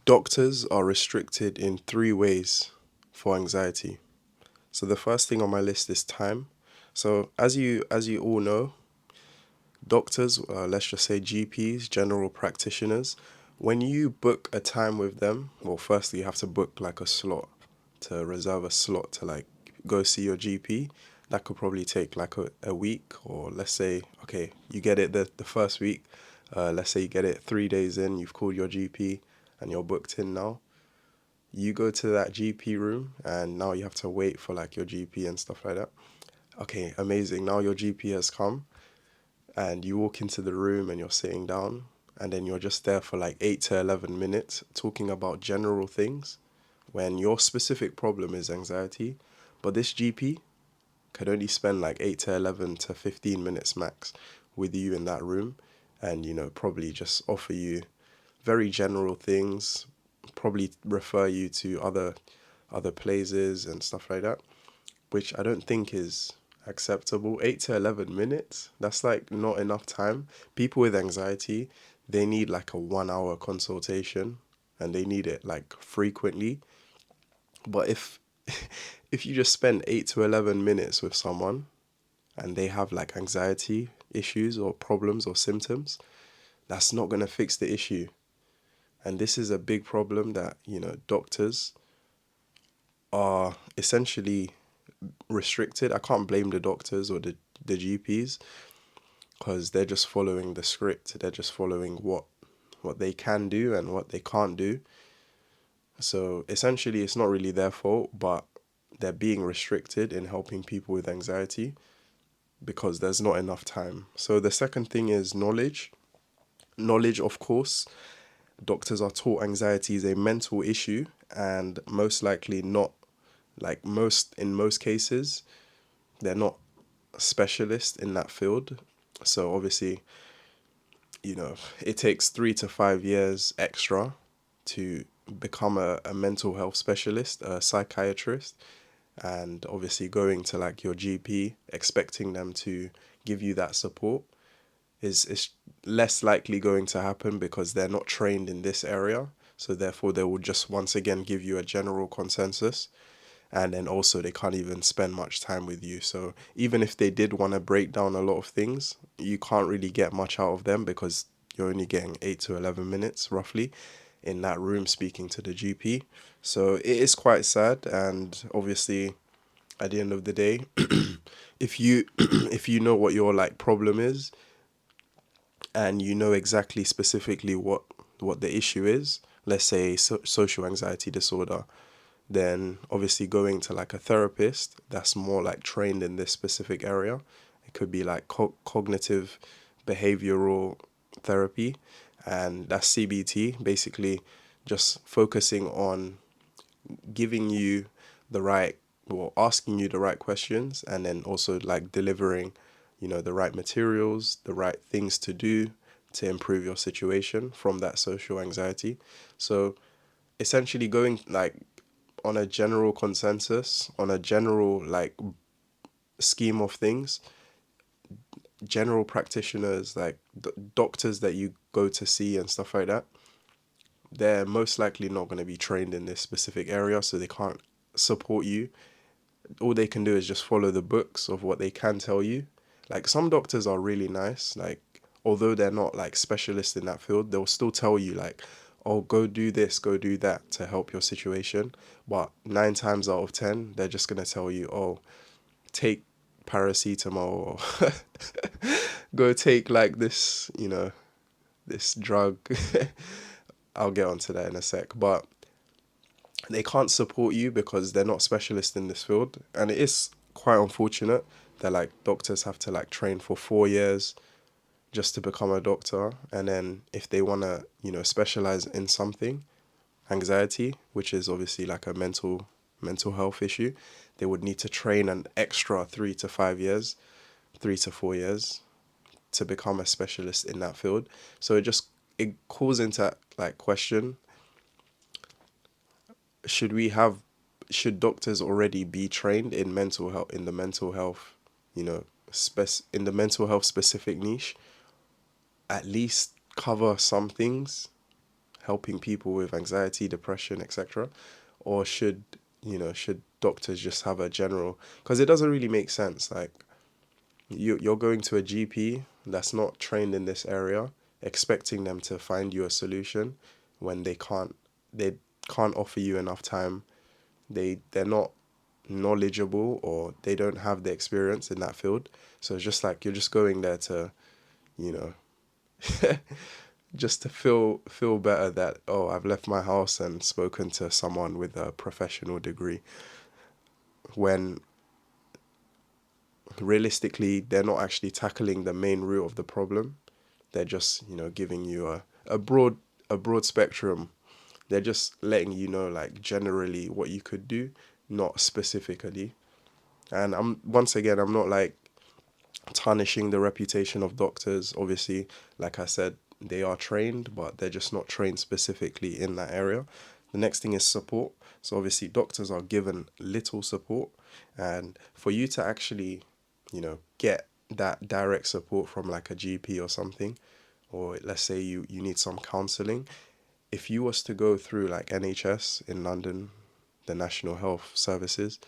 Doctors are restricted in three ways for anxiety. So the first thing on my list is time. So as you all know, doctors, let's just say GPs, general practitioners, when you book a time with them, well, firstly you have to book like a slot to reserve a slot to like go see your GP. That could probably take like a week, or let's say, okay, you get it the first week. Let's say you get it 3 days in, you've called your GP and you're booked in now. You go to that GP room and now you have to wait for like your GP and stuff like that. Okay, amazing. Now your GP has come and you walk into the room and you're sitting down and then you're just there for like 8 to 11 minutes talking about general things when your specific problem is anxiety. But this GP could only spend like 8 to 11 to 15 minutes max with you in that room and, probably just offer you very general things, probably refer you to other places and stuff like that, which I don't think is acceptable. 8 to 11 minutes, that's like not enough time. People with anxiety, they need like a 1 hour consultation and they need it like frequently. But if you just spend 8 to 11 minutes with someone and they have like anxiety issues or problems or symptoms, that's not going to fix the issue. And this is a big problem that, doctors are essentially restricted. I can't blame the doctors or the GPs because they're just following the script. They're just following what they can do and what they can't do. So essentially, it's not really their fault, but they're being restricted in helping people with anxiety because there's not enough time. So the second thing is knowledge. Knowledge, of course, doctors are taught anxiety is a mental issue and most likely not, like most cases, they're not specialists in that field. So obviously, it takes 3 to 5 years extra to become a mental health specialist, a psychiatrist, and obviously going to like your GP, expecting them to give you that support is less likely going to happen because they're not trained in this area. So therefore, they will just once again give you a general consensus, and then also they can't even spend much time with you. So even if they did want to break down a lot of things, you can't really get much out of them because you're only getting 8 to 11 minutes roughly in that room speaking to the GP. So it is quite sad, and obviously at the end of the day, if you if you know what your like problem is and you know exactly specifically what the issue is, let's say social anxiety disorder, then obviously going to like a therapist that's more like trained in this specific area. It could be like cognitive behavioral therapy, and that's CBT, basically just focusing on giving you the right, or asking you the right questions, and then also like delivering, the right materials, the right things to do to improve your situation from that social anxiety. So essentially going like on a general consensus, on a general like scheme of things, general practitioners, like doctors that you go to see and stuff like that, they're most likely not going to be trained in this specific area, so they can't support you. All they can do is just follow the books of what they can tell you. Like some doctors are really nice, like although they're not like specialists in that field, they'll still tell you like, oh, go do this, go do that to help your situation. But 9 times out of 10, they're just gonna tell you, oh, take paracetamol or go take like this, this drug. I'll get onto that in a sec. But they can't support you because they're not specialists in this field. And it is quite unfortunate that like doctors have to like train for 4 years just to become a doctor. And then if they want to, specialize in something, anxiety, which is obviously like a mental health issue, they would need to train an extra 3 to 5 years, 3 to 4 years to become a specialist in that field. So it calls into like question, should we have should doctors already be trained in mental health, in the mental health, in the mental health specific niche, at least cover some things, helping people with anxiety, depression, etc.? Or should doctors just have a general, because it doesn't really make sense. Like you're going to a GP that's not trained in this area, expecting them to find you a solution when they can't offer you enough time. They're not knowledgeable, or they don't have the experience in that field. So it's just like you're just going there to, you know, just to feel better that, oh, I've left my house and spoken to someone with a professional degree, when realistically they're not actually tackling the main root of the problem. They're just, giving you a broad spectrum. They're just letting you know, like, generally what you could do, not specifically. And I'm not like tarnishing the reputation of doctors. Obviously, like I said, they are trained, but they're just not trained specifically in that area. The next thing is support. So obviously, doctors are given little support, and for you to actually, get that direct support from like a GP or something, or let's say you need some counseling, if you was to go through like NHS in London, the National Health Services,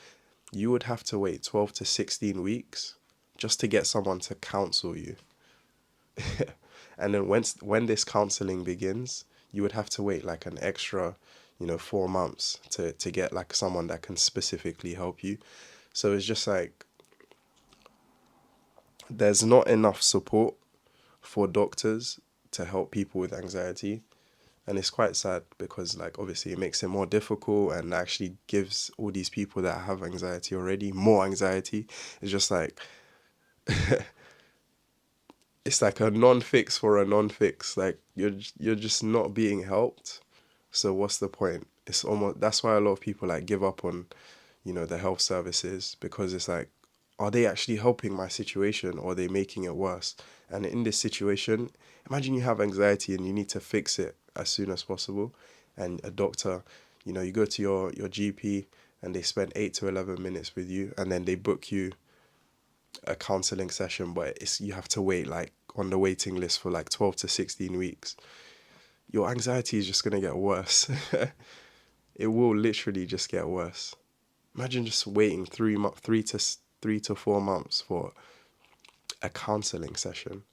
you would have to wait 12 to 16 weeks just to get someone to counsel you. And then when this counseling begins, you would have to wait like an extra, 4 months to get like someone that can specifically help you. So it's just like there's not enough support for doctors to help people with anxiety. And it's quite sad because, like, obviously it makes it more difficult and actually gives all these people that have anxiety already more anxiety. It's just like, it's like a non-fix for a non-fix. Like, you're just not being helped. So what's the point? It's almost, that's why a lot of people like give up on, the health services, because it's like, are they actually helping my situation, or are they making it worse? And in this situation, imagine you have anxiety and you need to fix it as soon as possible. And a doctor, you go to your GP and they spend 8 to 11 minutes with you, and then they book you a counseling session, but you have to wait like on the waiting list for like 12 to 16 weeks. Your anxiety is just going to get worse. It will literally just get worse. Imagine just waiting 3 to 4 months for a counseling session.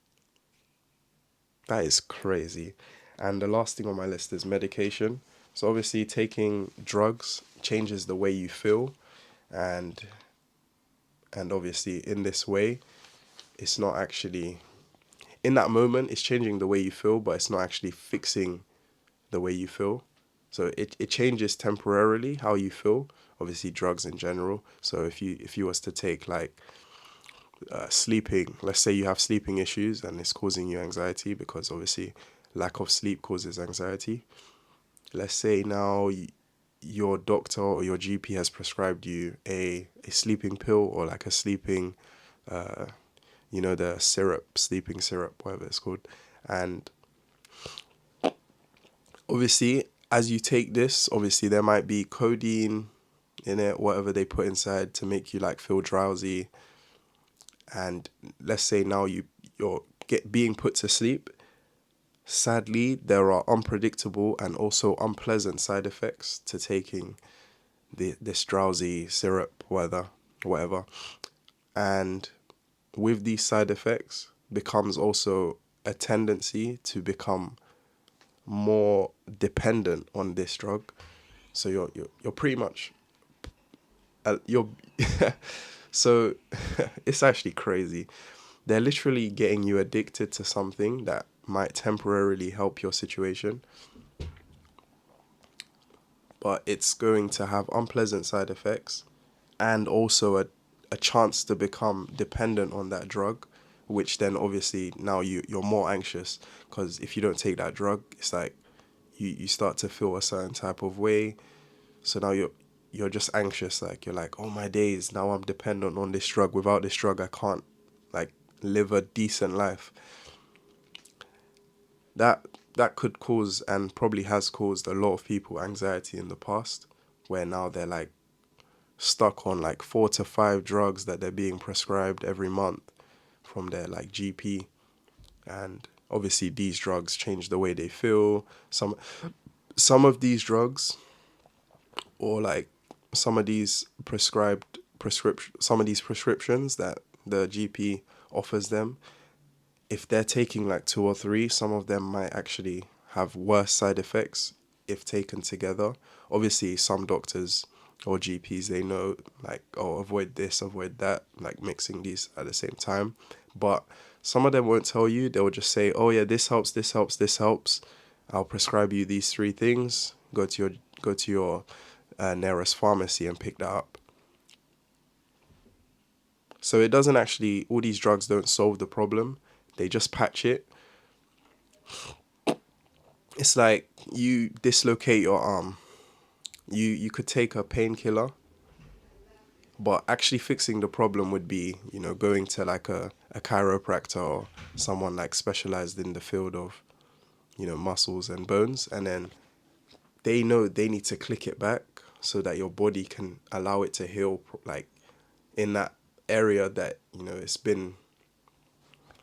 That is crazy. And the last thing on my list is medication. So obviously taking drugs changes the way you feel, and obviously in this way, it's not actually, in that moment it's changing the way you feel, but it's not actually fixing the way you feel. So it changes temporarily how you feel. Obviously drugs in general. So if you was to take like sleeping, let's say you have sleeping issues and it's causing you anxiety, because obviously lack of sleep causes anxiety. Let's say now your doctor or your GP has prescribed you a sleeping pill, or like a sleeping, the syrup, sleeping syrup, whatever it's called. And obviously, as you take this, obviously there might be codeine in it, whatever they put inside to make you like feel drowsy. And let's say now you're being put to sleep. Sadly, there are unpredictable and also unpleasant side effects to taking this drowsy syrup, whatever. And with these side effects becomes also a tendency to become more dependent on this drug. So you're pretty much you're so it's actually crazy. They're literally getting you addicted to something that might temporarily help your situation, but it's going to have unpleasant side effects, and also a chance to become dependent on that drug, which then obviously now you're more anxious, because if you don't take that drug, it's like you start to feel a certain type of way. So now you're just anxious, like you're like, oh my days, now I'm dependent on this drug. Without this drug I can't like live a decent life. That could cause, and probably has caused, a lot of people anxiety in the past, where now they're like stuck on like 4 to 5 drugs that they're being prescribed every month from their like GP. And obviously these drugs change the way they feel. Some of these drugs, or like some of these prescriptions that the GP offers them, if they're taking like two or three, some of them might actually have worse side effects if taken together. Obviously, some doctors or GPs, they know like, oh, avoid this, avoid that, like mixing these at the same time. But some of them won't tell you. They'll just say, oh yeah, this helps, this helps, this helps. I'll prescribe you these three things. Go to your nearest pharmacy and pick that up. So it doesn't actually, all these drugs don't solve the problem. They just patch it. It's like you dislocate your arm. You could take a painkiller, but actually fixing the problem would be, going to like a chiropractor or someone like specialized in the field of, muscles and bones. And then they know they need to click it back so that your body can allow it to heal, like in that area that, it's been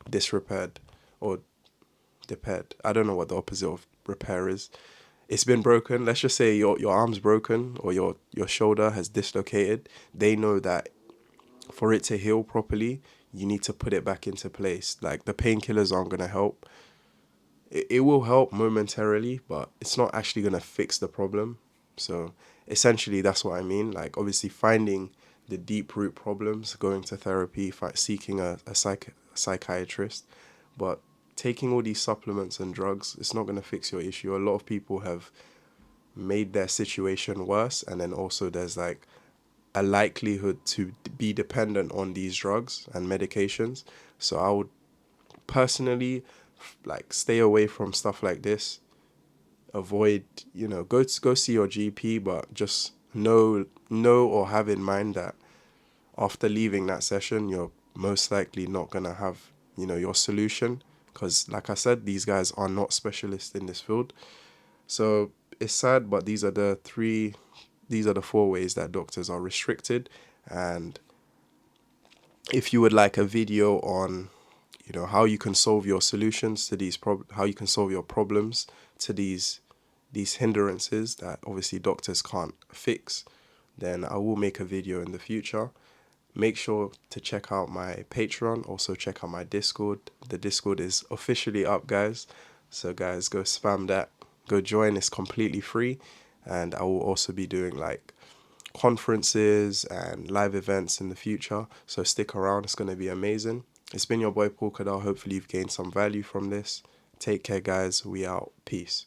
disrepaired or repaired. I don't know what the opposite of repair is. It's been broken. Let's just say your arm's broken or your shoulder has dislocated. They know that for it to heal properly, you need to put it back into place. Like the painkillers aren't gonna help. It will help momentarily, but it's not actually gonna fix the problem. So essentially, that's what I mean. Like obviously finding the deep root problems, going to therapy, seeking a psychiatrist, but taking all these supplements and drugs, it's not going to fix your issue. A lot of people have made their situation worse, and then also there's like a likelihood to be dependent on these drugs and medications. So I would personally like stay away from stuff like this. Avoid, go see your GP, but just know or have in mind that after leaving that session, you're most likely not going to have, your solution. Because, like I said, these guys are not specialists in this field. So it's sad, but these are the four ways that doctors are restricted. And if you would like a video on, how you can solve your solutions to how you can solve your problems to these hindrances that obviously doctors can't fix, then I will make a video in the future. Make sure to check out my Patreon. Also check out my Discord. The Discord is officially up, guys. So guys, go spam that. Go join. It's completely free. And I will also be doing like conferences and live events in the future. So stick around. It's going to be amazing. It's been your boy Paul Khadar. Hopefully you've gained some value from this. Take care, guys. We out. Peace.